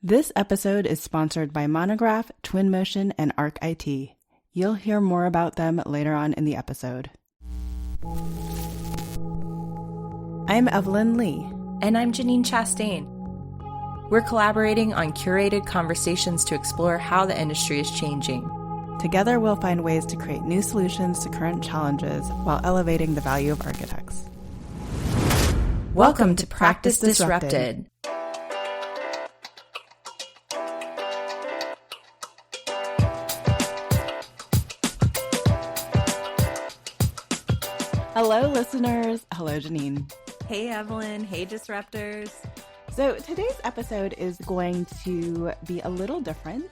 This episode is sponsored by Monograph, Twinmotion, and Arc IT. You'll hear more about them later on in the episode. I'm Evelyn Lee. And I'm Janine Chastain. We're collaborating on curated conversations to explore how the industry is changing. Together, we'll find ways to create new solutions to current challenges while elevating the value of architects. Welcome to Practice Disrupted. Hello, listeners. Hello, Janine. Hey, Evelyn. Hey, Disruptors. So today's episode is going to be a little different.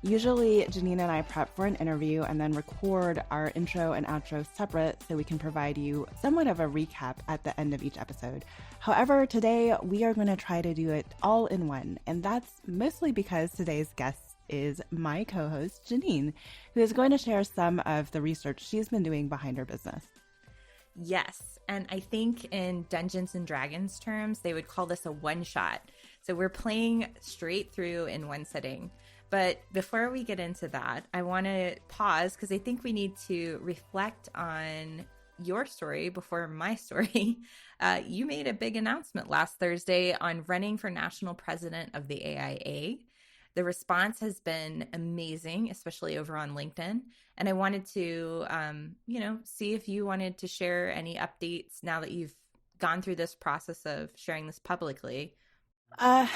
Usually, Janine and I prep for an interview and then record our intro and outro separate so we can provide you somewhat of a recap at the end of each episode. However, today we are going to try to do it all in one, and that's mostly because today's guest is my co-host, Janine, who is going to share some of the research she's been doing behind her business. Yes, and I think in Dungeons and Dragons terms, they would call this a one-shot. So we're playing straight through in one sitting. But before we get into that, I want to pause because I think we need to reflect on your story before my story. You made a big announcement last Thursday on running for national president of the AIA. The response has been amazing, especially over on LinkedIn. And I wanted to, see if you wanted to share any updates now that you've gone through this process of sharing this publicly. I'm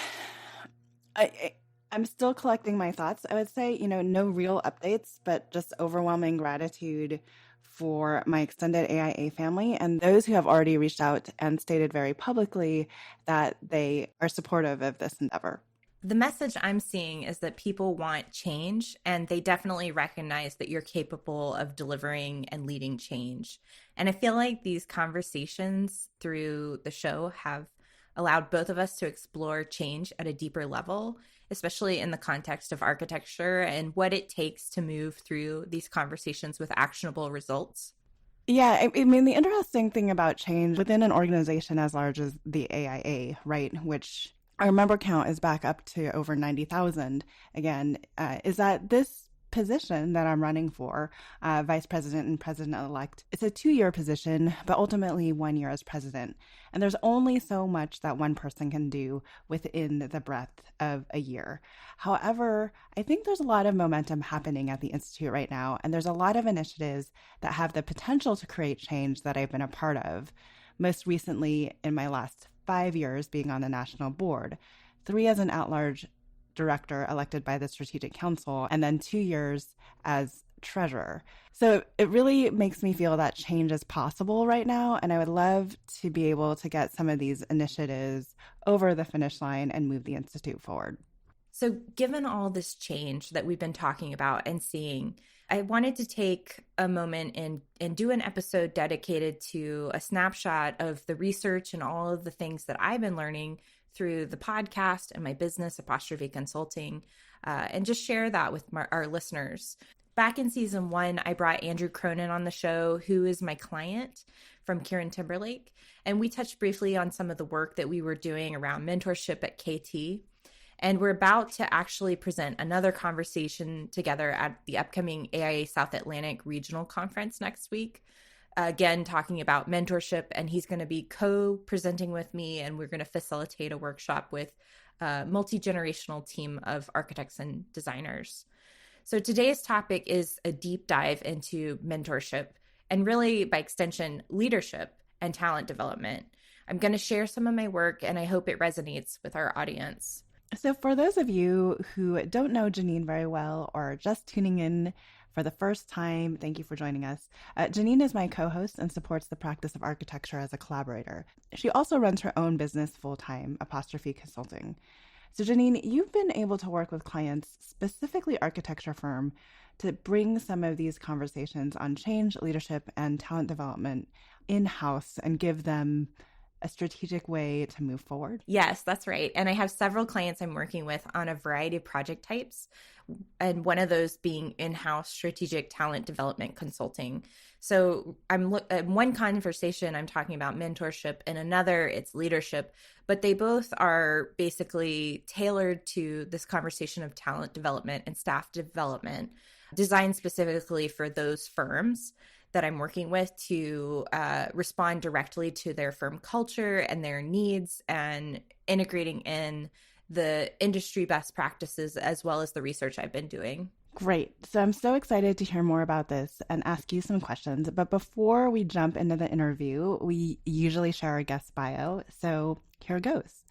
still collecting my thoughts. I would say, no real updates, but just overwhelming gratitude for my extended AIA family and those who have already reached out and stated very publicly that they are supportive of this endeavor. The message I'm seeing is that people want change, and they definitely recognize that you're capable of delivering and leading change. And I feel like these conversations through the show have allowed both of us to explore change at a deeper level, especially in the context of architecture and what it takes to move through these conversations with actionable results. Yeah, I mean, the interesting thing about change within an organization as large as the AIA, right, which our member count is back up to over 90,000 again, is that this position that I'm running for, vice president and president-elect, it's a 2-year position, but ultimately 1 year as president. And there's only so much that one person can do within the breadth of a year. However, I think there's a lot of momentum happening at the Institute right now, and there's a lot of initiatives that have the potential to create change that I've been a part of. Most recently, in my last 5 years being on the national board, 3 as an at-large director elected by the Strategic Council, and then 2 years as treasurer. So it really makes me feel that change is possible right now, and I would love to be able to get some of these initiatives over the finish line and move the Institute forward. So given all this change that we've been talking about and seeing, I wanted to take a moment and do an episode dedicated to a snapshot of the research and all of the things that I've been learning through the podcast and my business, Apostrophe Consulting, and just share that with our listeners. Back in season 1, I brought Andrew Cronin on the show, who is my client from Kieran Timberlake, and we touched briefly on some of the work that we were doing around mentorship at KT. And we're about to actually present another conversation together at the upcoming AIA South Atlantic Regional Conference next week. Again, talking about mentorship, and he's going to be co-presenting with me, and we're going to facilitate a workshop with a multi-generational team of architects and designers. So today's topic is a deep dive into mentorship, and really, by extension, leadership and talent development. I'm going to share some of my work, and I hope it resonates with our audience. So for those of you who don't know Janine very well or just tuning in for the first time, thank you for joining us. Janine is my co-host and supports the practice of architecture as a collaborator. She also runs her own business full-time, Apostrophe Consulting. So Janine, you've been able to work with clients, specifically architecture firm, to bring some of these conversations on change, leadership, and talent development in-house and give them a strategic way to move forward? Yes, that's right. And I have several clients I'm working with on a variety of project types, and one of those being in-house strategic talent development consulting. So in one conversation I'm talking about mentorship, and another it's leadership, but they both are basically tailored to this conversation of talent development and staff development, designed specifically for those firms that I'm working with to respond directly to their firm culture and their needs, and integrating in the industry best practices as well as the research I've been doing. Great. So I'm so excited to hear more about this and ask you some questions. But before we jump into the interview, we usually share our guest bio. So here goes.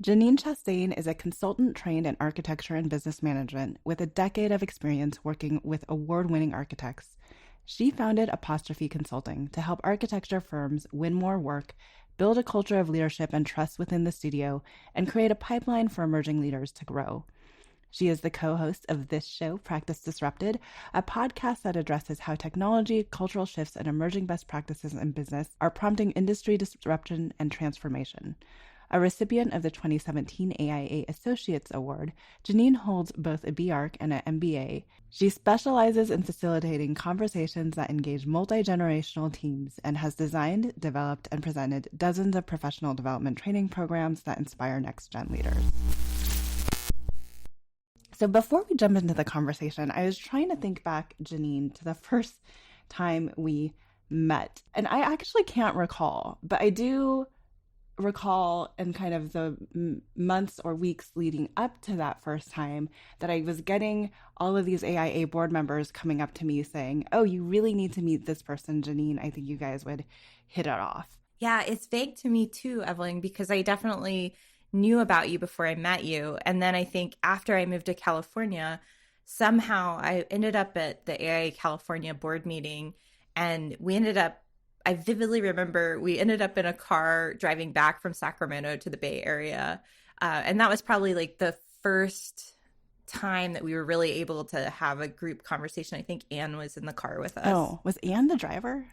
Janine Chastain is a consultant trained in architecture and business management with a decade of experience working with award-winning architects. She founded Apostrophe Consulting to help architecture firms win more work, build a culture of leadership and trust within the studio, and create a pipeline for emerging leaders to grow. She is the co-host of this show, Practice Disrupted, a podcast that addresses how technology, cultural shifts, and emerging best practices in business are prompting industry disruption and transformation. A recipient of the 2017 AIA Associates Award, Janine holds both a BArch and an MBA. She specializes in facilitating conversations that engage multi-generational teams and has designed, developed, and presented dozens of professional development training programs that inspire next-gen leaders. So before we jump into the conversation, I was trying to think back, Janine, to the first time we met. And I actually can't recall, but I do recall in kind of the months or weeks leading up to that first time that I was getting all of these AIA board members coming up to me saying, oh, you really need to meet this person, Janine. I think you guys would hit it off. Yeah, it's vague to me too, Evelyn, because I definitely knew about you before I met you. And then I think after I moved to California, somehow I ended up at the AIA California board meeting, and I vividly remember we ended up in a car driving back from Sacramento to the Bay Area. And that was probably like the first time that we were really able to have a group conversation. I think Anne was in the car with us. Oh, was Anne the driver?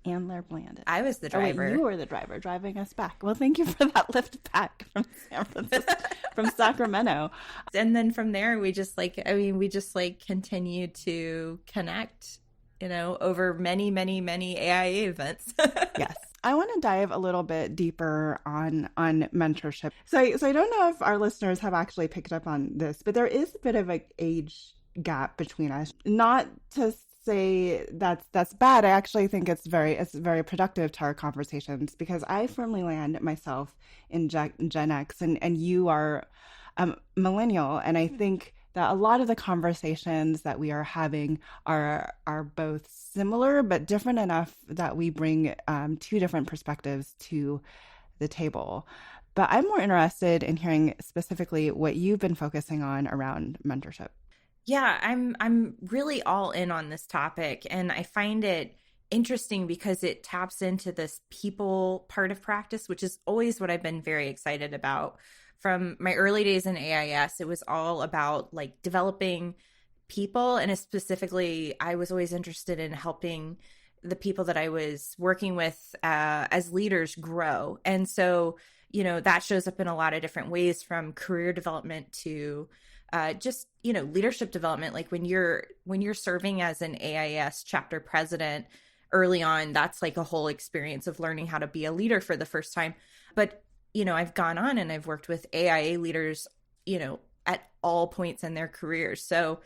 Anne Lair-Blandis. I was the driver. Oh, wait, you were the driver driving us back. Well, thank you for that lift back from San Francisco, from Sacramento. And then from there, we just continued to connect, over many, many, many AIA events. Yes. I want to dive a little bit deeper on mentorship. So I don't know if our listeners have actually picked up on this, but there is a bit of an age gap between us. Not to say that's bad. I actually think it's very productive to our conversations, because I firmly land myself in Gen X, and you are millennial, and I think that a lot of the conversations that we are having are both similar but different enough that we bring two different perspectives to the table. But I'm more interested in hearing specifically what you've been focusing on around mentorship. Yeah, I'm really all in on this topic, and I find it interesting because it taps into this people part of practice, which is always what I've been very excited about. From my early days in AIS, it was all about like developing people, and specifically, I was always interested in helping the people that I was working with as leaders grow. And so, that shows up in a lot of different ways, from career development to just leadership development. Like when you're serving as an AIS chapter president early on, that's like a whole experience of learning how to be a leader for the first time. But I've gone on and I've worked with AIA leaders at all points in their careers. So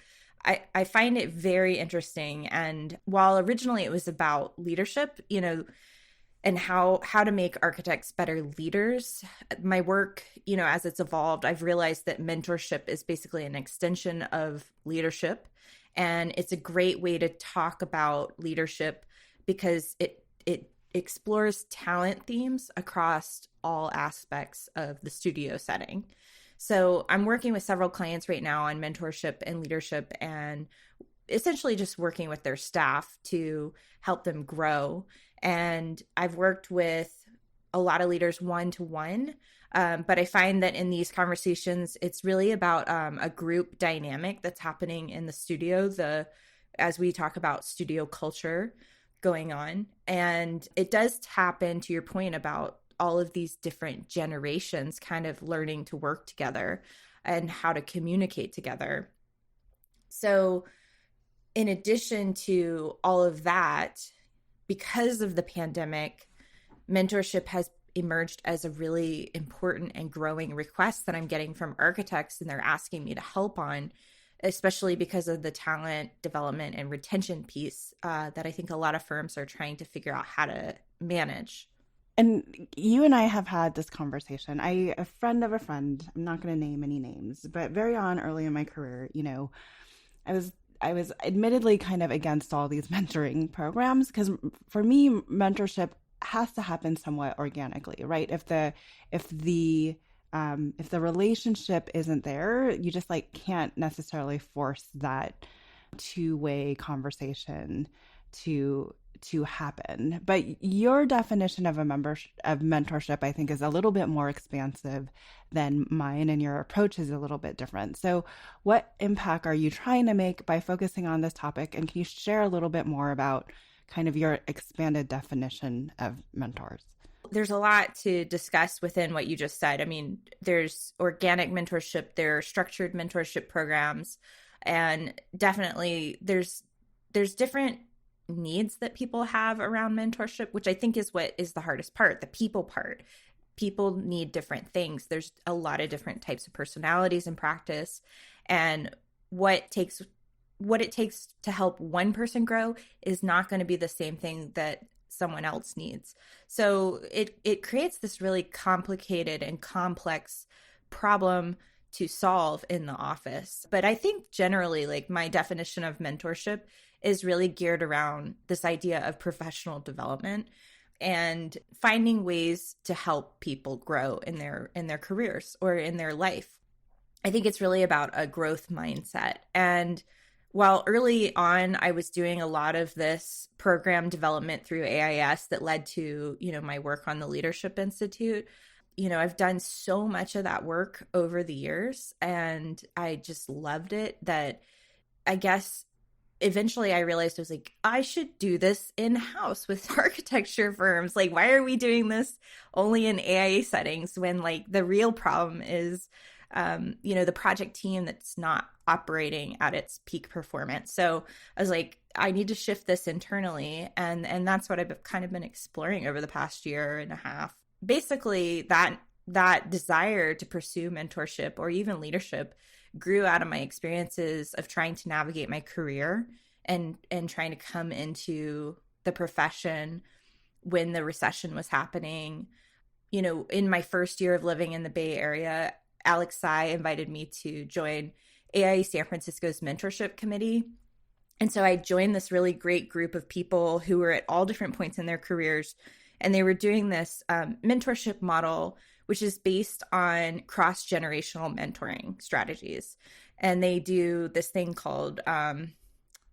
I find it very interesting. And while originally it was about leadership, and how to make architects better leaders, my work, as it's evolved, I've realized that mentorship is basically an extension of leadership. And it's a great way to talk about leadership because it explores talent themes across all aspects of the studio setting. So I'm working with several clients right now on mentorship and leadership, and essentially just working with their staff to help them grow. And I've worked with a lot of leaders one-to-one, but I find that in these conversations, it's really about a group dynamic that's happening in the studio, as we talk about studio culture going on. And it does tap into your point about all of these different generations kind of learning to work together and how to communicate together. So, in addition to all of that, because of the pandemic, mentorship has emerged as a really important and growing request that I'm getting from architects, and they're asking me to help on, especially because of the talent development and retention piece that I think a lot of firms are trying to figure out how to manage. And you and I have had this conversation. A friend of a friend, I'm not going to name any names, but very on early in my career, I was I was admittedly kind of against all these mentoring programs because for me, mentorship has to happen somewhat organically, right? If the relationship isn't there, you just like can't necessarily force that two-way conversation to happen. But your definition of of mentorship, I think, is a little bit more expansive than mine, and your approach is a little bit different. So, what impact are you trying to make by focusing on this topic? And can you share a little bit more about kind of your expanded definition of mentors? There's a lot to discuss within what you just said. I mean, there's organic mentorship, there are structured mentorship programs, and definitely there's different needs that people have around mentorship, which I think is what is the hardest part, the people part. People need different things. There's a lot of different types of personalities in practice, and what it takes to help one person grow is not going to be the same thing that someone else needs. So it creates this really complicated and complex problem to solve in the office. But I think generally, like, my definition of mentorship is really geared around this idea of professional development and finding ways to help people grow in their careers or in their life. I think it's really about a growth mindset. And while early on I was doing a lot of this program development through AIS that led to, my work on the Leadership Institute, I've done so much of that work over the years, and I just loved it that I guess eventually I realized I was like, I should do this in-house with architecture firms. Like, why are we doing this only in AIA settings when, like, the real problem is, the project team that's not operating at its peak performance. So I was like, I need to shift this internally. And that's what I've kind of been exploring over the past year and a half. Basically, that desire to pursue mentorship or even leadership grew out of my experiences of trying to navigate my career and trying to come into the profession when the recession was happening. In my first year of living in the Bay Area, Alex Tsai invited me to join AIA San Francisco's mentorship committee. And so I joined this really great group of people who were at all different points in their careers. And they were doing this mentorship model, which is based on cross-generational mentoring strategies. And they do this thing called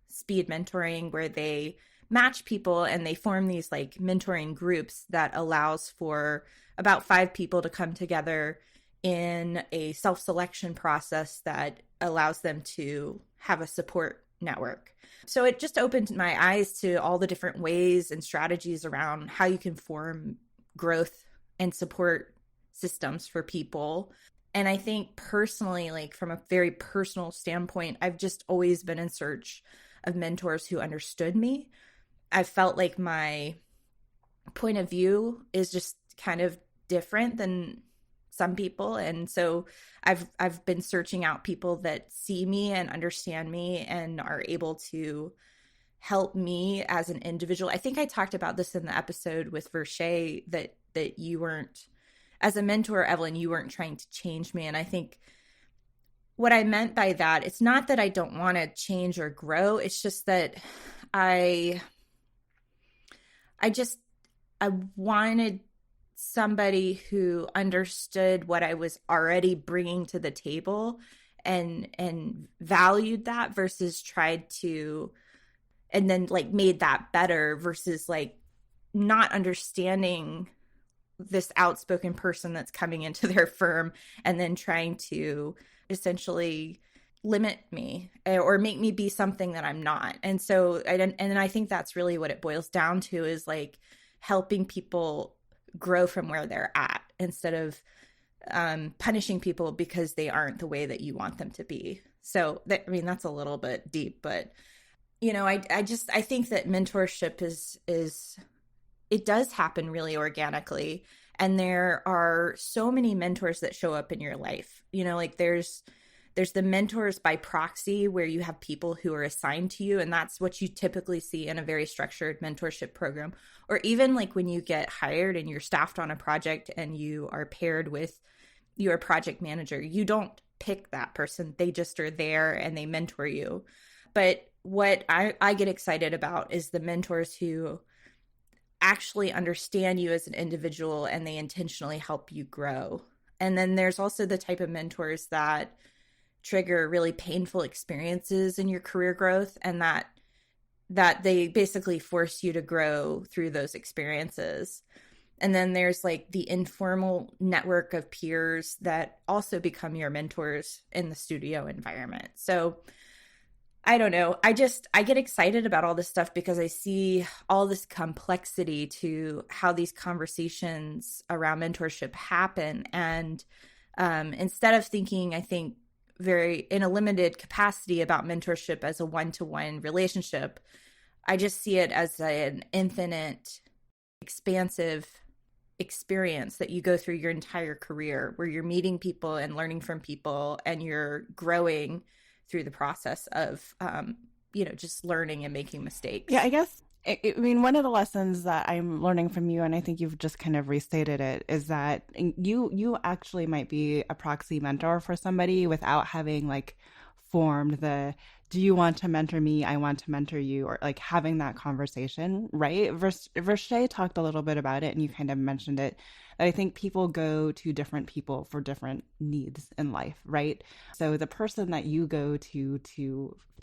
speed mentoring, where they match people and they form these like mentoring groups that allows for about 5 people to come together in a self-selection process that allows them to have a support network. So it just opened my eyes to all the different ways and strategies around how you can form growth and support systems for people. And I think personally, like from a very personal standpoint, I've just always been in search of mentors who understood me. I felt like my point of view is just kind of different than some people. And so I've been searching out people that see me and understand me and are able to help me as an individual. I think I talked about this in the episode with Verche, that you weren't, as a mentor, Evelyn, you weren't trying to change me. And I think what I meant by that, it's not that I don't want to change or grow. It's just that I wanted somebody who understood what I was already bringing to the table and valued that versus tried to, and then like made that better versus like not understanding this outspoken person that's coming into their firm and then trying to essentially limit me or make me be something that I'm not. And so I think that's really what it boils down to, is like helping people grow from where they're at instead of punishing people because they aren't the way that you want them to be. So that, I mean, that's a little bit deep, but I think that mentorship is it does happen really organically. And there are so many mentors that show up in your life. Like there's the mentors by proxy where you have people who are assigned to you, and that's what you typically see in a very structured mentorship program. Or even like when you get hired and you're staffed on a project and you are paired with your project manager, you don't pick that person. They just are there and they mentor you. But what I get excited about is the mentors who actually understand you as an individual and they intentionally help you grow. And then there's also the type of mentors that trigger really painful experiences in your career growth, and that they basically force you to grow through those experiences. And then there's like the informal network of peers that also become your mentors in the studio environment. So I don't know. I get excited about all this stuff because I see all this complexity to how these conversations around mentorship happen. And instead of thinking, I think, very in a limited capacity about mentorship as a one-to-one relationship, I just see it as an infinite, expansive experience that you go through your entire career, where you're meeting people and learning from people, and you're growing through the process of, just learning and making mistakes. Yeah, I guess, I mean, one of the lessons that I'm learning from you, and I think you've just kind of restated it, is that you actually might be a proxy mentor for somebody without having like formed the, do you want to mentor me? I want to mentor you, or like having that conversation, right? Verche talked a little bit about it, and you kind of mentioned it. I think people go to different people for different needs in life, right? So the person that you go to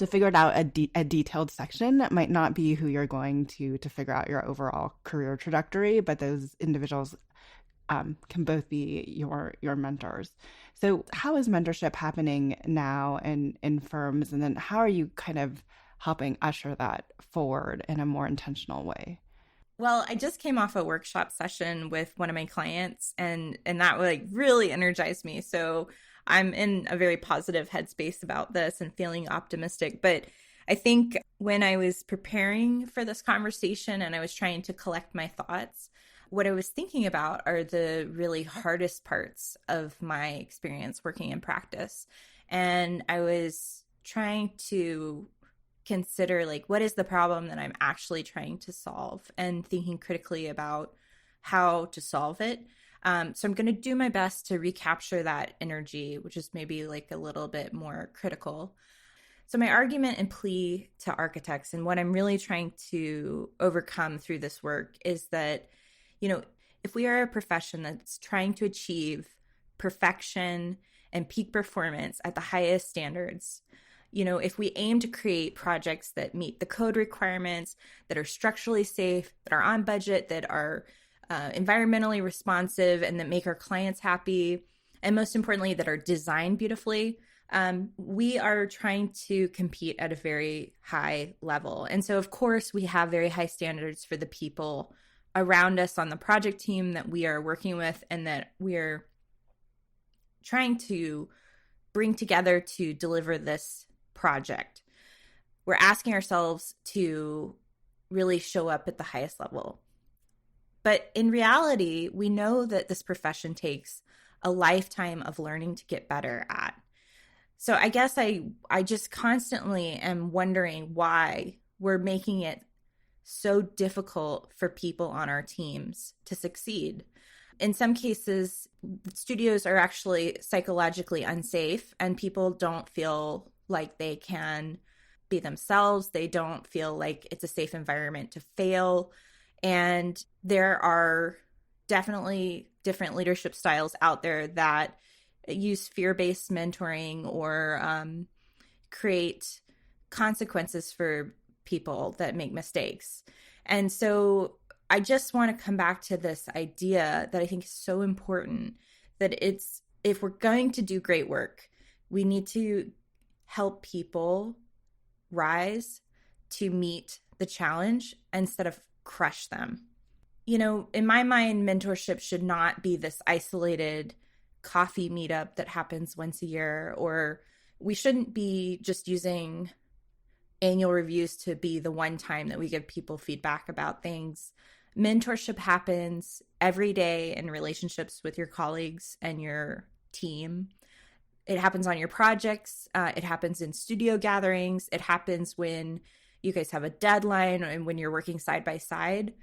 figure it out a detailed section might not be who you're going to figure out your overall career trajectory, but those individuals can both be your mentors. So how is mentorship happening now in firms, and then how are you kind of helping usher that forward in a more intentional way? Well, I just came off a workshop session with one of my clients, and that like really energized me. So I'm in a very positive headspace about this and feeling optimistic. But I think when I was preparing for this conversation and I was trying to collect my thoughts, what I was thinking about are the really hardest parts of my experience working in practice. And I was trying to consider like, what is the problem that I'm actually trying to solve, and thinking critically about how to solve it. So I'm going to do my best to recapture that energy, which is maybe like a little bit more critical. So my argument and plea to architects, and what I'm really trying to overcome through this work, is that, if we are a profession that's trying to achieve perfection and peak performance at the highest standards, if we aim to create projects that meet the code requirements, that are structurally safe, that are on budget, that are environmentally responsive, and that make our clients happy, and most importantly, that are designed beautifully, we are trying to compete at a very high level. And so, of course, we have very high standards for the people around us on the project team that we are working with and that we're trying to bring together to deliver this project. We're asking ourselves to really show up at the highest level. But in reality, we know that this profession takes a lifetime of learning to get better at. So I guess I just constantly am wondering why we're making it so difficult for people on our teams to succeed. In some cases, studios are actually psychologically unsafe, and people don't feel like they can be themselves. They don't feel like it's a safe environment to fail. And there are definitely different leadership styles out there that use fear-based mentoring or create consequences for people that make mistakes. And so I just want to come back to this idea that I think is so important, that if we're going to do great work, we need to help people rise to meet the challenge instead of crush them. In my mind, mentorship should not be this isolated coffee meetup that happens once a year, or we shouldn't be just using annual reviews to be the one time that we give people feedback about things. Mentorship happens every day in relationships with your colleagues and your team. It happens on your projects. It happens in studio gatherings. It happens when you guys have a deadline and when you're working side by side.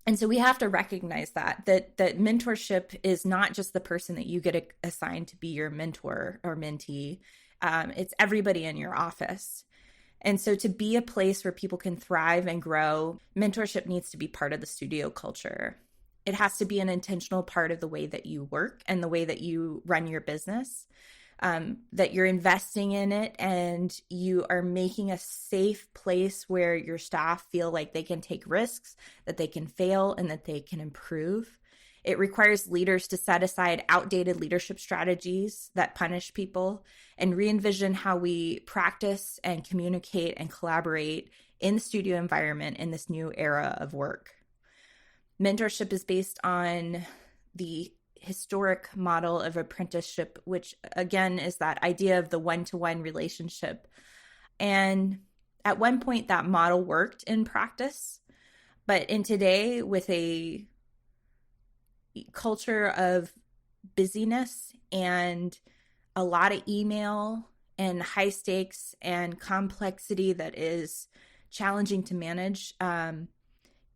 And so we have to recognize that mentorship is not just the person that you get assigned to be your mentor or mentee. It's everybody in your office. And so to be a place where people can thrive and grow, mentorship needs to be part of the studio culture. It has to be an intentional part of the way that you work and the way that you run your business. That you're investing in it and you are making a safe place where your staff feel like they can take risks, that they can fail, and that they can improve. It requires leaders to set aside outdated leadership strategies that punish people and re-envision how we practice and communicate and collaborate in the studio environment in this new era of work. Mentorship is based on the historic model of apprenticeship, which again is that idea of the one-to-one relationship. And at one point that model worked in practice, but in today with a culture of busyness and a lot of email and high stakes and complexity that is challenging to manage,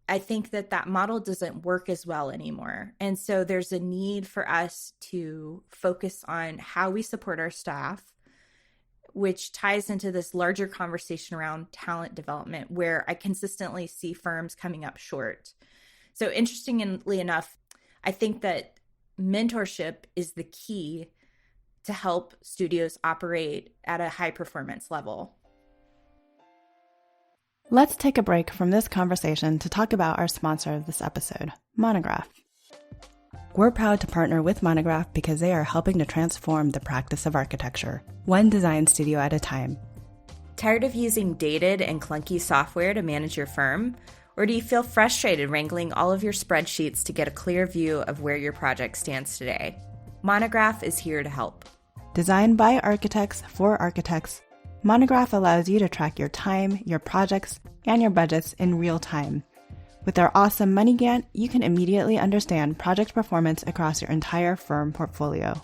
I think that model doesn't work as well anymore. And so there's a need for us to focus on how we support our staff, which ties into this larger conversation around talent development, where I consistently see firms coming up short. So interestingly enough, I think that mentorship is the key to help studios operate at a high performance level. Let's take a break from this conversation to talk about our sponsor of this episode, Monograph. We're proud to partner with Monograph because they are helping to transform the practice of architecture, one design studio at a time. Tired of using dated and clunky software to manage your firm? Or do you feel frustrated wrangling all of your spreadsheets to get a clear view of where your project stands today? Monograph is here to help. Designed by architects for architects, Monograph allows you to track your time, your projects, and your budgets in real time. With their awesome Money Gantt, you can immediately understand project performance across your entire firm portfolio.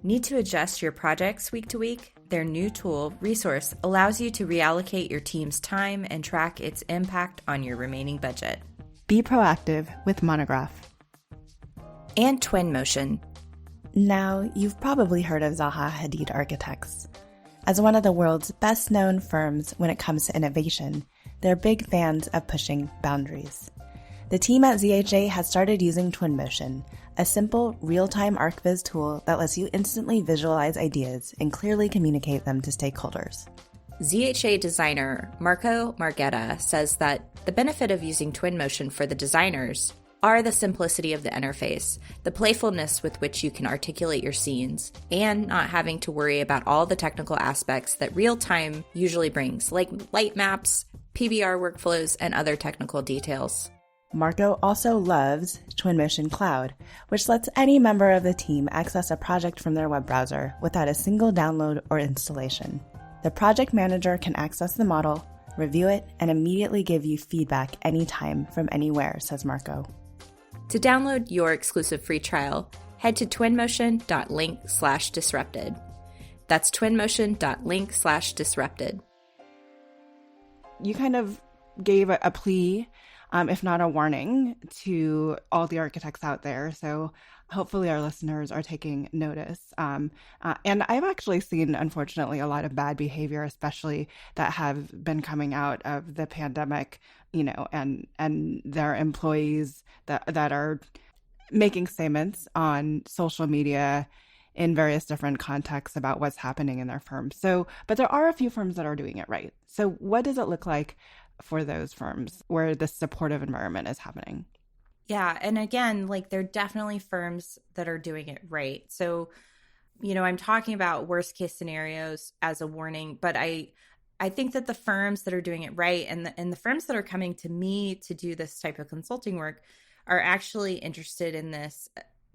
Need to adjust your projects week to week? Their new tool, Resource, allows you to reallocate your team's time and track its impact on your remaining budget. Be proactive with Monograph. And Twinmotion. Now, you've probably heard of Zaha Hadid Architects. As one of the world's best-known firms when it comes to innovation, they're big fans of pushing boundaries. The team at ZHA has started using Twinmotion, a simple, real-time ArcViz tool that lets you instantly visualize ideas and clearly communicate them to stakeholders. ZHA designer Marco Marghetta says that the benefit of using Twinmotion for the designers are the simplicity of the interface, the playfulness with which you can articulate your scenes, and not having to worry about all the technical aspects that real-time usually brings, like light maps, PBR workflows, and other technical details. Marco also loves Twinmotion Cloud, which lets any member of the team access a project from their web browser without a single download or installation. The project manager can access the model, review it, and immediately give you feedback anytime from anywhere, says Marco. To download your exclusive free trial, head to twinmotion.link/disrupted. That's twinmotion.link/disrupted. You kind of gave a plea, if not a warning, to all the architects out there. So hopefully our listeners are taking notice. And I've actually seen, unfortunately, a lot of bad behavior, especially that have been coming out of the pandemic, and their employees that are making statements on social media in various different contexts about what's happening in their firms. So, but there are a few firms that are doing it right. So what does it look like for those firms where this supportive environment is happening? Yeah. And again, there are definitely firms that are doing it right. So, I'm talking about worst case scenarios as a warning, but I think that the firms that are doing it right and the firms that are coming to me to do this type of consulting work are actually interested in this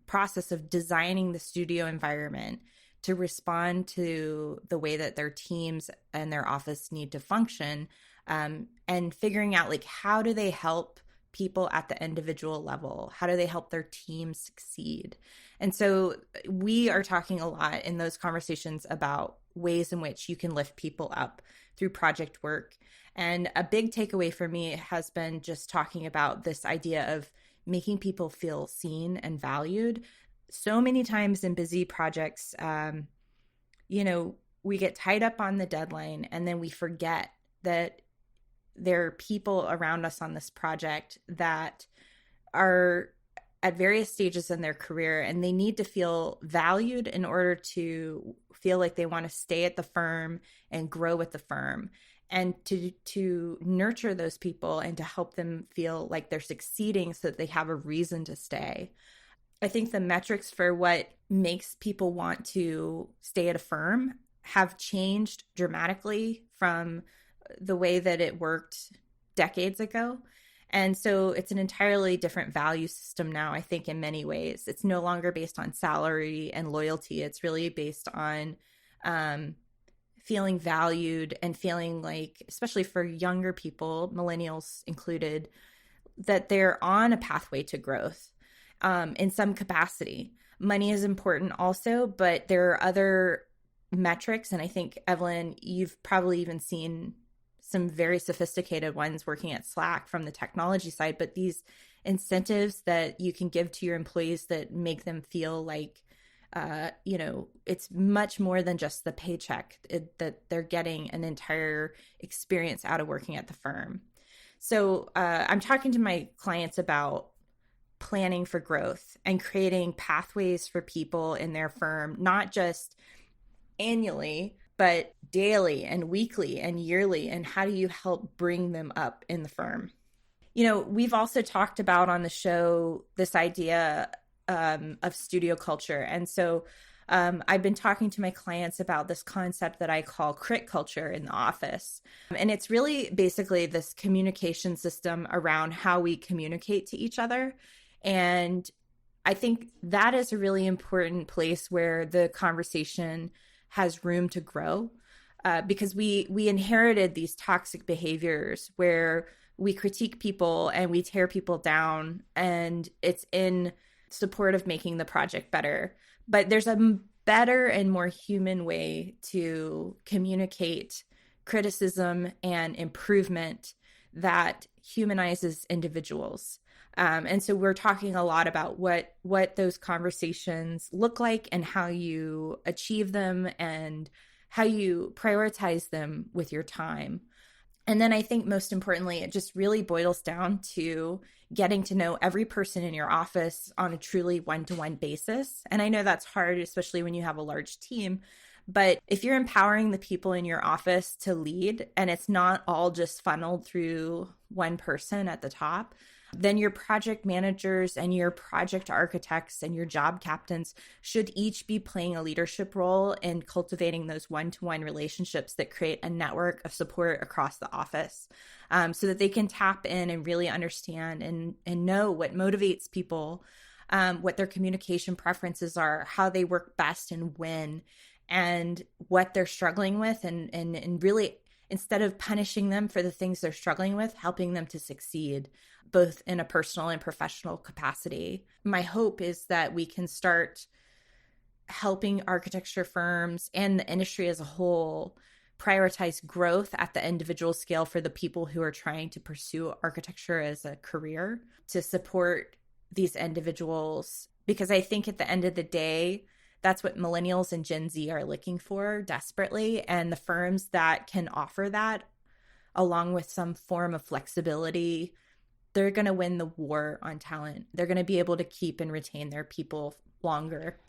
process of designing the studio environment to respond to the way that their teams and their office need to function, and figuring out like how do they help people at the individual level, how do they help their team succeed. And so we are talking a lot in those conversations about ways in which you can lift people up through project work. And a big takeaway for me has been just talking about this idea of making people feel seen and valued. So many times in busy projects, we get tied up on the deadline and then we forget that there are people around us on this project that are at various stages in their career, and they need to feel valued in order to feel like they want to stay at the firm and grow with the firm, and to nurture those people and to help them feel like they're succeeding so that they have a reason to stay. I think the metrics for what makes people want to stay at a firm have changed dramatically from the way that it worked decades ago. And so it's an entirely different value system now, I think, in many ways. It's no longer based on salary and loyalty. It's really based on feeling valued and feeling like, especially for younger people, millennials included, that they're on a pathway to growth in some capacity. Money is important also, but there are other metrics. And I think, Evelyn, you've probably even seen some very sophisticated ones working at Slack from the technology side, but these incentives that you can give to your employees that make them feel like, it's much more than just the paycheck, that they're getting an entire experience out of working at the firm. So I'm talking to my clients about planning for growth and creating pathways for people in their firm, not just annually, but daily and weekly and yearly. And how do you help bring them up in the firm? We've also talked about on the show this idea of studio culture. And so I've been talking to my clients about this concept that I call crit culture in the office. And it's really basically this communication system around how we communicate to each other. And I think that is a really important place where the conversation has room to grow, because we inherited these toxic behaviors where we critique people and we tear people down, and it's in support of making the project better. But there's a better and more human way to communicate criticism and improvement that humanizes individuals. And so we're talking a lot about what those conversations look like and how you achieve them and how you prioritize them with your time. And then I think most importantly, it just really boils down to getting to know every person in your office on a truly one-to-one basis. And I know that's hard, especially when you have a large team. But if you're empowering the people in your office to lead, and it's not all just funneled through one person at the top, then your project managers and your project architects and your job captains should each be playing a leadership role in cultivating those one-to-one relationships that create a network of support across the office, so that they can tap in and really understand and know what motivates people, what their communication preferences are, how they work best and when, and what they're struggling with, and really, instead of punishing them for the things they're struggling with, helping them to succeed, both in a personal and professional capacity. My hope is that we can start helping architecture firms and the industry as a whole prioritize growth at the individual scale for the people who are trying to pursue architecture as a career, to support these individuals. Because I think at the end of the day, that's what millennials and Gen Z are looking for desperately. And the firms that can offer that, along with some form of flexibility, they're going to win the war on talent. They're going to be able to keep and retain their people longer.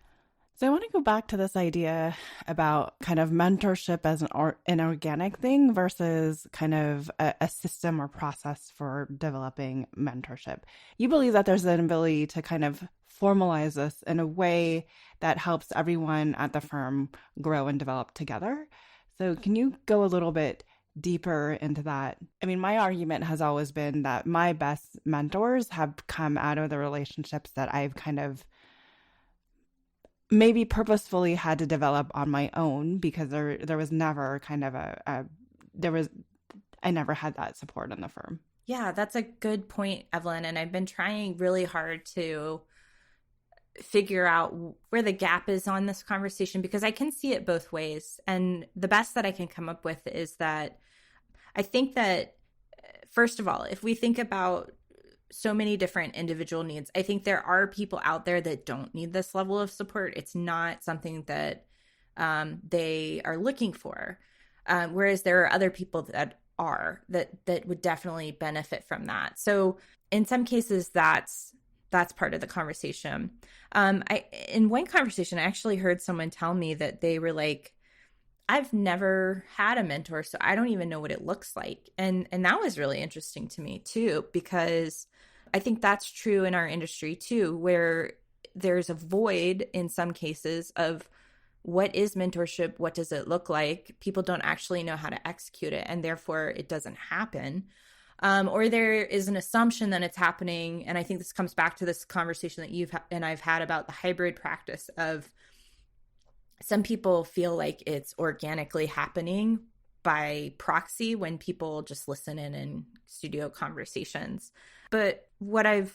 So I want to go back to this idea about kind of mentorship as an organic thing versus kind of a system or process for developing mentorship. You believe that there's an ability to kind of formalize this in a way that helps everyone at the firm grow and develop together. So can you go a little bit deeper into that. I mean, my argument has always been that my best mentors have come out of the relationships that I've kind of maybe purposefully had to develop on my own, because there was never kind of there was I never had that support in the firm. Yeah, that's a good point, Evelyn. And I've been trying really hard to figure out where the gap is on this conversation, because I can see it both ways. And the best that I can come up with is that I think that, first of all, if we think about so many different individual needs, I think there are people out there that don't need this level of support. It's not something that they are looking for. Whereas there are other people that are, that would definitely benefit from that. So in some cases, that's part of the conversation. In one conversation, I actually heard someone tell me that they were like, I've never had a mentor, so I don't even know what it looks like. And that was really interesting to me too, because I think that's true in our industry too, where there's a void in some cases of what is mentorship? What does it look like? People don't actually know how to execute it, and therefore it doesn't happen. Or there is an assumption that it's happening. And I think this comes back to this conversation that you've and I've had about the hybrid practice of some people feel like it's organically happening by proxy when people just listen in studio conversations. But what I've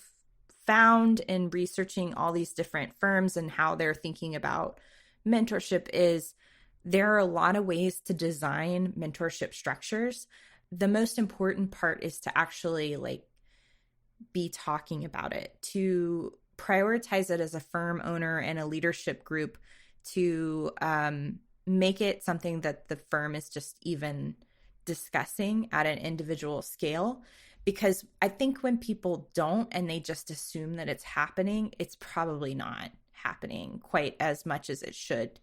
found in researching all these different firms and how they're thinking about mentorship is there are a lot of ways to design mentorship structures. The most important part is to actually be talking about it, to prioritize it as a firm owner and a leadership group, to make it something that the firm is just even discussing at an individual scale. Because I think when people don't and they just assume that it's happening, it's probably not happening quite as much as it should.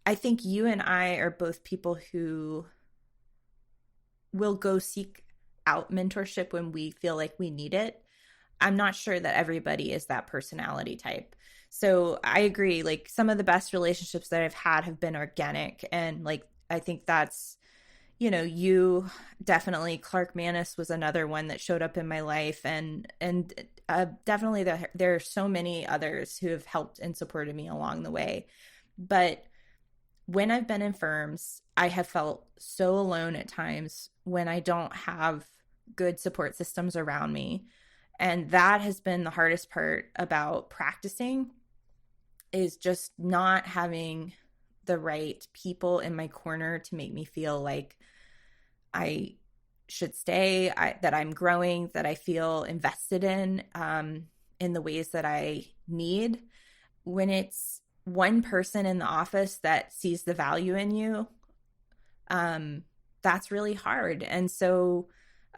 I think you and I are both people who will go seek out mentorship when we feel like we need it. I'm not sure that everybody is that personality type. So I agree, some of the best relationships that I've had have been organic. And I think that's, you definitely, Clark Manis was another one that showed up in my life. And definitely there are so many others who have helped and supported me along the way. But when I've been in firms, I have felt so alone at times when I don't have good support systems around me. And that has been the hardest part about practicing, is just not having the right people in my corner to make me feel like I should stay, that I'm growing, that I feel invested in the ways that I need. When it's one person in the office that sees the value in you, that's really hard. And so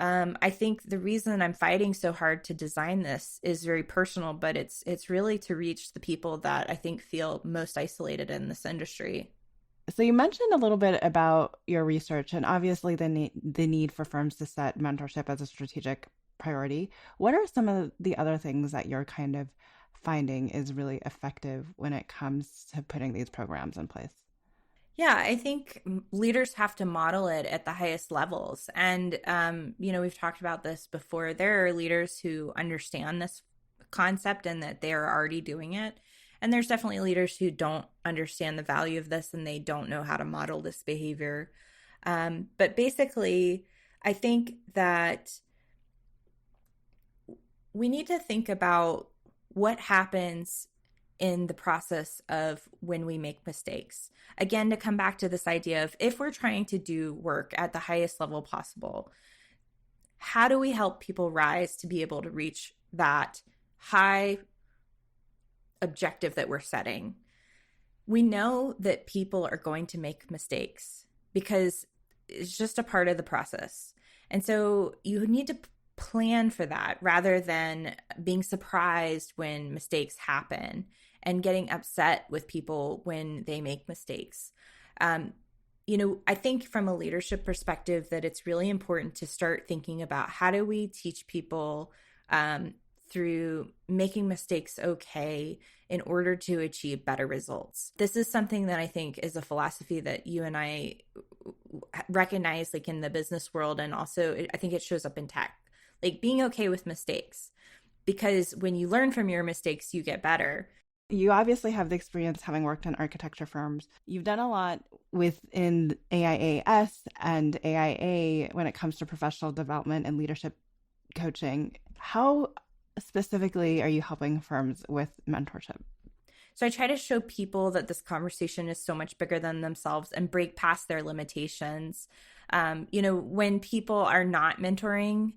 I think the reason I'm fighting so hard to design this is very personal, but it's really to reach the people that I think feel most isolated in this industry. So you mentioned a little bit about your research and obviously the need for firms to set mentorship as a strategic priority. What are some of the other things that you're kind of finding is really effective when it comes to putting these programs in place? Yeah, I think leaders have to model it at the highest levels. And, we've talked about this before. There are leaders who understand this concept and that they are already doing it. And there's definitely leaders who don't understand the value of this and they don't know how to model this behavior. But basically, I think that we need to think about what happens in the process of when we make mistakes. Again, to come back to this idea of if we're trying to do work at the highest level possible, how do we help people rise to be able to reach that high objective that we're setting? We know that people are going to make mistakes because it's just a part of the process. And so you need to plan for that rather than being surprised when mistakes happen and getting upset with people when they make mistakes. I think from a leadership perspective that it's really important to start thinking about how do we teach people through making mistakes okay in order to achieve better results. This is something that I think is a philosophy that you and I recognize like in the business world, and also I think it shows up in tech, like being okay with mistakes, because when you learn from your mistakes, you get better. You obviously have the experience having worked in architecture firms. You've done a lot within AIAS and AIA when it comes to professional development and leadership coaching. How specifically are you helping firms with mentorship? So I try to show people that this conversation is so much bigger than themselves and break past their limitations. When people are not mentoring,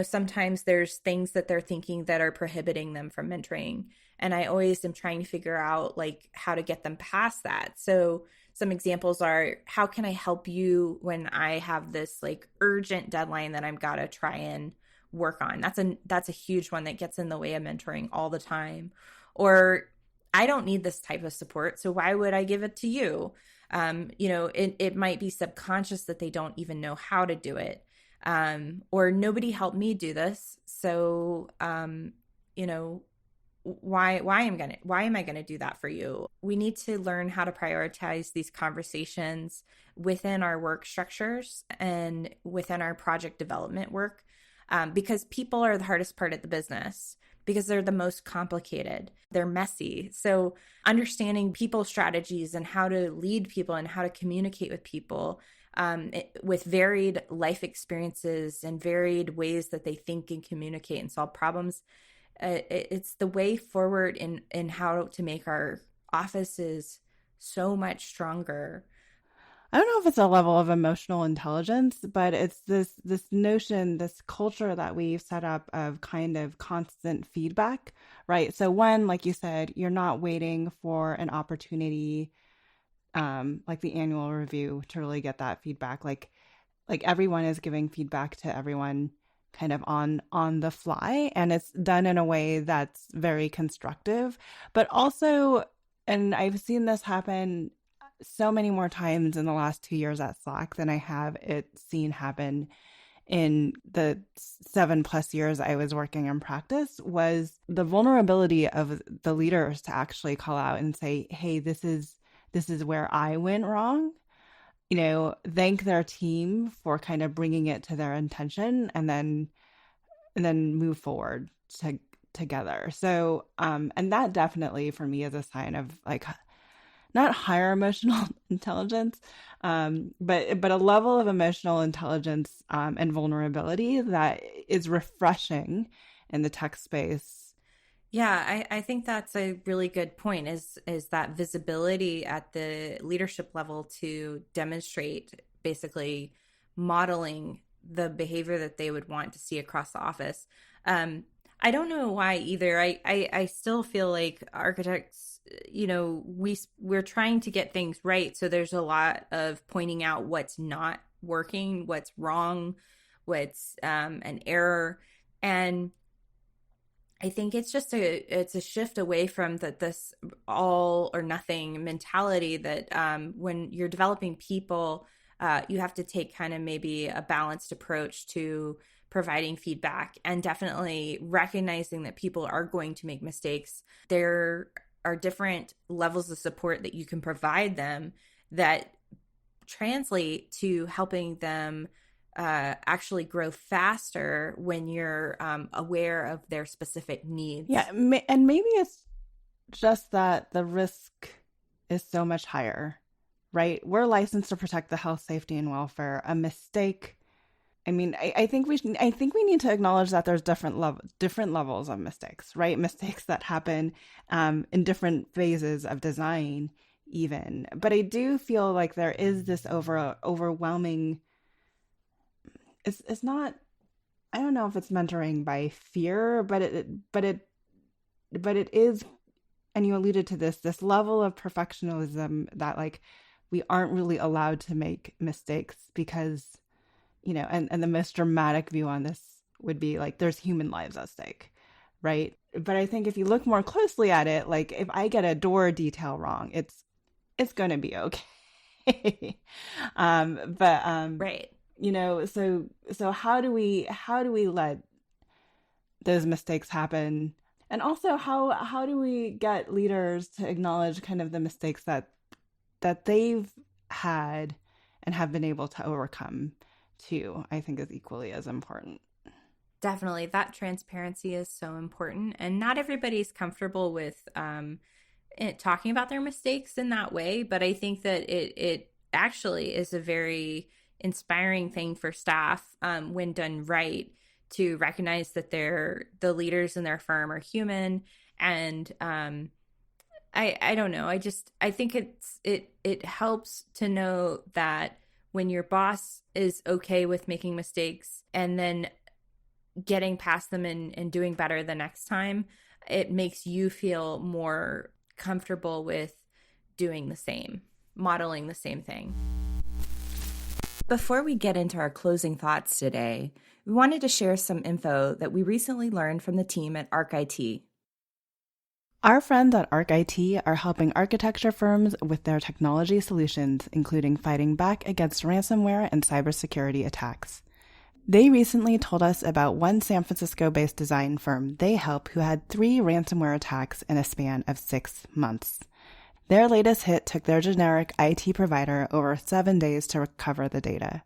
sometimes there's things that they're thinking that are prohibiting them from mentoring. And I always am trying to figure out like how to get them past that. So some examples are, how can I help you when I have this like urgent deadline that I've got to try and work on? That's a huge one that gets in the way of mentoring all the time. Or I don't need this type of support, so why would I give it to you? It might be subconscious that they don't even know how to do it. Or nobody helped me do this. So, why am I going to do that for you? We need to learn how to prioritize these conversations within our work structures and within our project development work, because people are the hardest part of the business, because they're the most complicated. They're messy. So understanding people strategies and how to lead people and how to communicate with people, with varied life experiences and varied ways that they think and communicate and solve problems, it's the way forward in how to make our offices so much stronger. I don't know if it's a level of emotional intelligence, but it's this notion, this culture that we've set up of kind of constant feedback, right? So one, like you said, you're not waiting for an opportunity, like the annual review, to really get that feedback. Like everyone is giving feedback to everyone kind of on the fly, and it's done in a way that's very constructive, but also, and I've seen this happen so many more times in the last 2 years at Slack than I have it seen happen in the 7+ years I was working in practice, was the vulnerability of the leaders to actually call out and say, hey, this is where I went wrong. Thank their team for kind of bringing it to their attention, and then move forward together. So, and that definitely for me is a sign of like not higher emotional intelligence, but a level of emotional intelligence, and vulnerability that is refreshing in the tech space. Yeah, I think that's a really good point, is that visibility at the leadership level to demonstrate, basically modeling the behavior that they would want to see across the office. I don't know why either. I still feel like architects, we're trying to get things right. So there's a lot of pointing out what's not working, what's wrong, what's an error. And I think it's just it's a shift away from this all or nothing mentality that, when you're developing people, you have to take kind of maybe a balanced approach to providing feedback, and definitely recognizing that people are going to make mistakes. There are different levels of support that you can provide them that translate to helping them actually grow faster when you're aware of their specific needs. Yeah, and maybe it's just that the risk is so much higher, right? We're licensed to protect the health, safety, and welfare. A mistake. I mean, I think I think we need to acknowledge that there's different levels of mistakes, right? Mistakes that happen, in different phases of design, even. But I do feel like there is this overwhelming. It's not. I don't know if it's mentoring by fear, but it is, and you alluded to this level of perfectionism that like we aren't really allowed to make mistakes because, and the most dramatic view on this would be like there's human lives at stake, right? But I think if you look more closely at it, like if I get a door detail wrong, it's going to be okay. Right. So how do we let those mistakes happen? And also how do we get leaders to acknowledge kind of the mistakes that they've had and have been able to overcome too, I think is equally as important. Definitely. That transparency is so important. And not everybody's comfortable with talking about their mistakes in that way. But I think that it actually is a very inspiring thing for staff when done right to recognize that the leaders in their firm are human. And I don't know. I think it helps to know that when your boss is okay with making mistakes and then getting past them and doing better the next time, it makes you feel more comfortable with doing the same, modeling the same thing. Before we get into our closing thoughts today, we wanted to share some info that we recently learned from the team at ArcIT. Our friends at ArcIT are helping architecture firms with their technology solutions, including fighting back against ransomware and cybersecurity attacks. They recently told us about one San Francisco-based design firm they help who had 3 ransomware attacks in a span of 6 months. Their latest hit took their generic IT provider over 7 days to recover the data.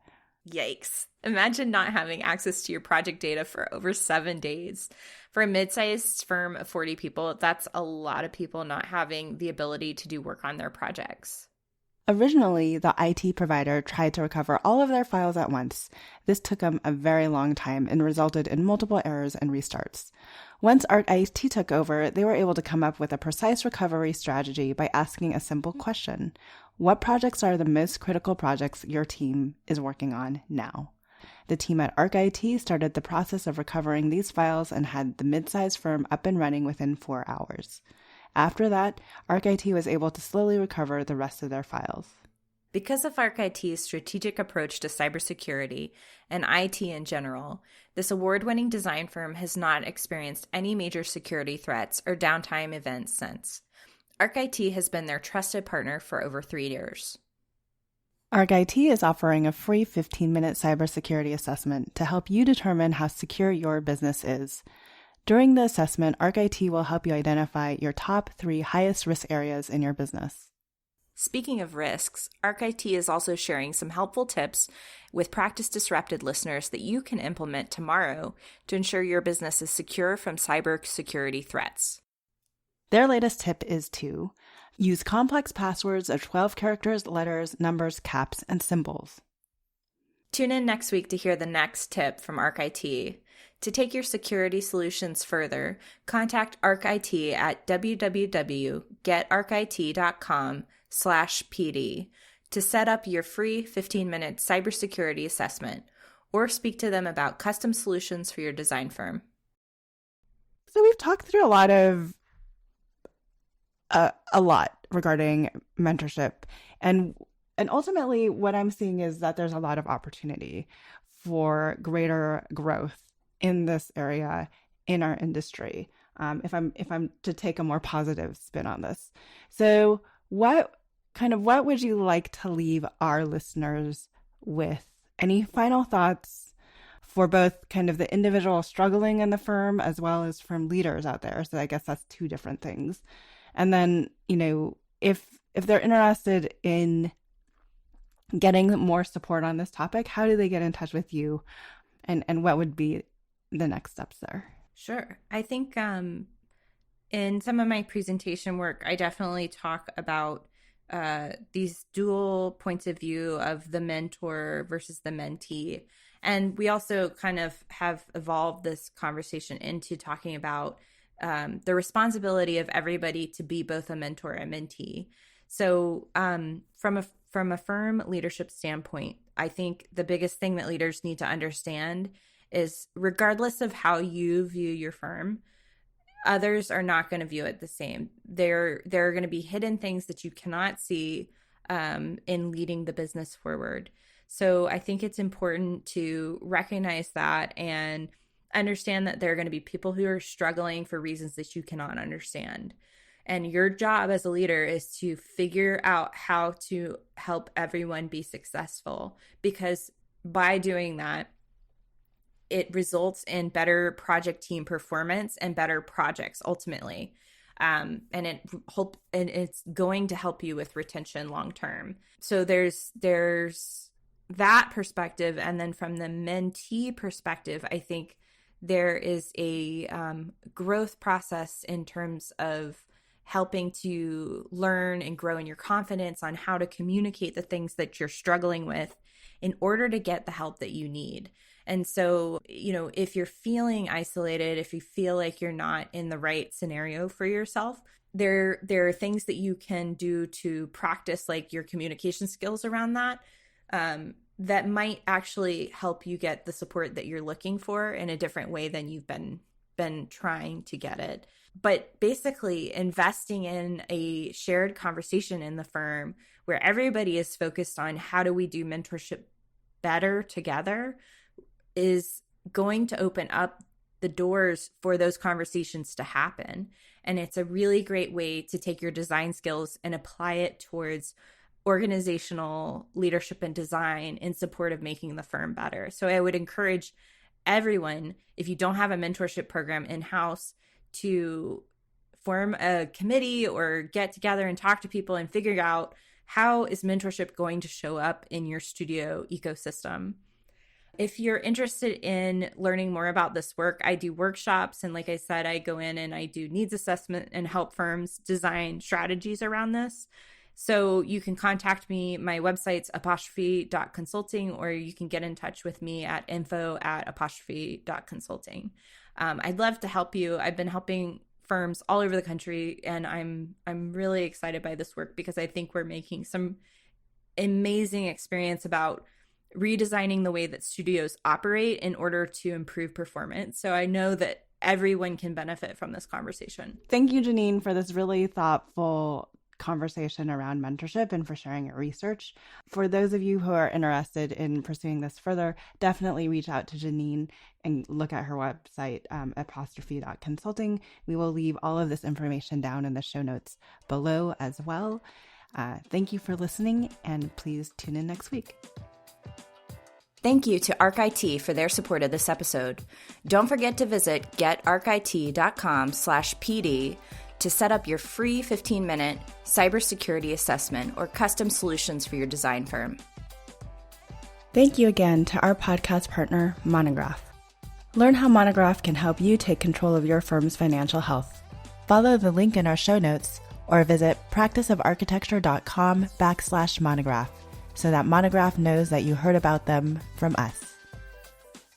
Yikes. Imagine not having access to your project data for over 7 days. For a mid-sized firm of 40 people, that's a lot of people not having the ability to do work on their projects. Originally, the IT provider tried to recover all of their files at once. This took them a very long time and resulted in multiple errors and restarts. Once ArcIT took over, they were able to come up with a precise recovery strategy by asking a simple question. What projects are the most critical projects your team is working on now? The team at ArcIT started the process of recovering these files and had the mid-sized firm up and running within 4 hours. After that, ArcIT was able to slowly recover the rest of their files. Because of ArcIT's strategic approach to cybersecurity and IT in general, this award-winning design firm has not experienced any major security threats or downtime events since. ArcIT has been their trusted partner for over 3 years. ArcIT is offering a free 15-minute cybersecurity assessment to help you determine how secure your business is. During the assessment, ArcIT will help you identify your top 3 highest risk areas in your business. Speaking of risks, ArcIT is also sharing some helpful tips with Practice Disrupted listeners that you can implement tomorrow to ensure your business is secure from cybersecurity threats. Their latest tip is to use complex passwords of 12 characters, letters, numbers, caps, and symbols. Tune in next week to hear the next tip from ArcIT. To take your security solutions further, contact ArcIT at www.getarcit.com/PD to set up your free 15-minute cybersecurity assessment or speak to them about custom solutions for your design firm. So we've talked through a lot regarding mentorship, and ultimately what I'm seeing is that there's a lot of opportunity for greater growth in this area in our industry. If I'm to take a more positive spin on this, so what would you like to leave our listeners with? Any final thoughts for both kind of the individual struggling in the firm as well as from leaders out there? So I guess that's 2 different things. And then, if they're interested in getting more support on this topic, how do they get in touch with you, and what would be the next steps there? Sure. I think in some of my presentation work, I definitely talk about these dual points of view of the mentor versus the mentee. And we also kind of have evolved this conversation into talking about the responsibility of everybody to be both a mentor and mentee. So from a firm leadership standpoint, I think the biggest thing that leaders need to understand is regardless of how you view your firm, others are not going to view it the same. There are going to be hidden things that you cannot see in leading the business forward. So I think it's important to recognize that and understand that there are going to be people who are struggling for reasons that you cannot understand. And your job as a leader is to figure out how to help everyone be successful, because by doing that, it results in better project team performance and better projects ultimately. And it's going to help you with retention long term. So there's that perspective, and then from the mentee perspective, I think there is a growth process in terms of helping to learn and grow in your confidence on how to communicate the things that you're struggling with in order to get the help that you need. And so, if you're feeling isolated, if you feel like you're not in the right scenario for yourself, there are things that you can do to practice like your communication skills around that, that might actually help you get the support that you're looking for in a different way than you've been trying to get it. But basically, investing in a shared conversation in the firm where everybody is focused on how do we do mentorship better together is going to open up the doors for those conversations to happen. And it's a really great way to take your design skills and apply it towards organizational leadership and design in support of making the firm better. So I would encourage everyone, if you don't have a mentorship program in-house, to form a committee or get together and talk to people and figure out how is mentorship going to show up in your studio ecosystem. If you're interested in learning more about this work, I do workshops. And like I said, I go in and I do needs assessment and help firms design strategies around this. So you can contact me. My website's apostrophe.consulting, or you can get in touch with me at info@apostrophe.consulting. I'd love to help you. I've been helping firms all over the country, and I'm really excited by this work because I think we're making some amazing experience about redesigning the way that studios operate in order to improve performance. So I know that everyone can benefit from this conversation. Thank you, Janine, for this really thoughtful conversation around mentorship and for sharing your research. For those of you who are interested in pursuing this further, definitely reach out to Janine and look at her website, apostrophe.consulting. We will leave all of this information down in the show notes below as well. Thank you for listening, and please tune in next week. Thank you to ArcIT for their support of this episode. Don't forget to visit getarcit.com/PD to set up your free 15-minute cybersecurity assessment or custom solutions for your design firm. Thank you again to our podcast partner, Monograph. Learn how Monograph can help you take control of your firm's financial health. Follow the link in our show notes or visit practiceofarchitecture.com/monograph so that Monograph knows that you heard about them from us.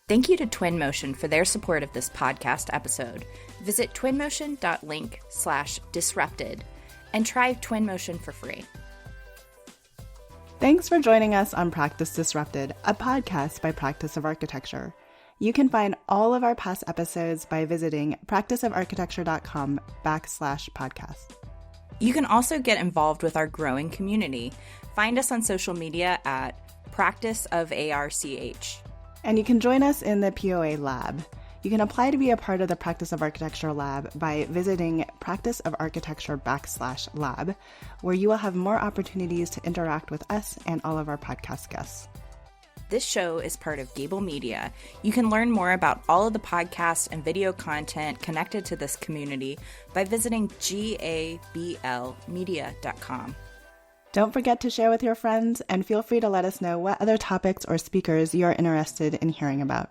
Thank you to Twinmotion for their support of this podcast episode. Visit twinmotion.link/disrupted and try Twinmotion for free. Thanks for joining us on Practice Disrupted, a podcast by Practice of Architecture. You can find all of our past episodes by visiting practiceofarchitecture.com/podcast. You can also get involved with our growing community. Find us on social media at Practice of ARCH. And you can join us in the POA Lab. You can apply to be a part of the Practice of Architecture Lab by visiting practiceofarchitecture.com/lab, where you will have more opportunities to interact with us and all of our podcast guests. This show is part of Gable Media. You can learn more about all of the podcasts and video content connected to this community by visiting gablmedia.com. Don't forget to share with your friends, and feel free to let us know what other topics or speakers you're interested in hearing about.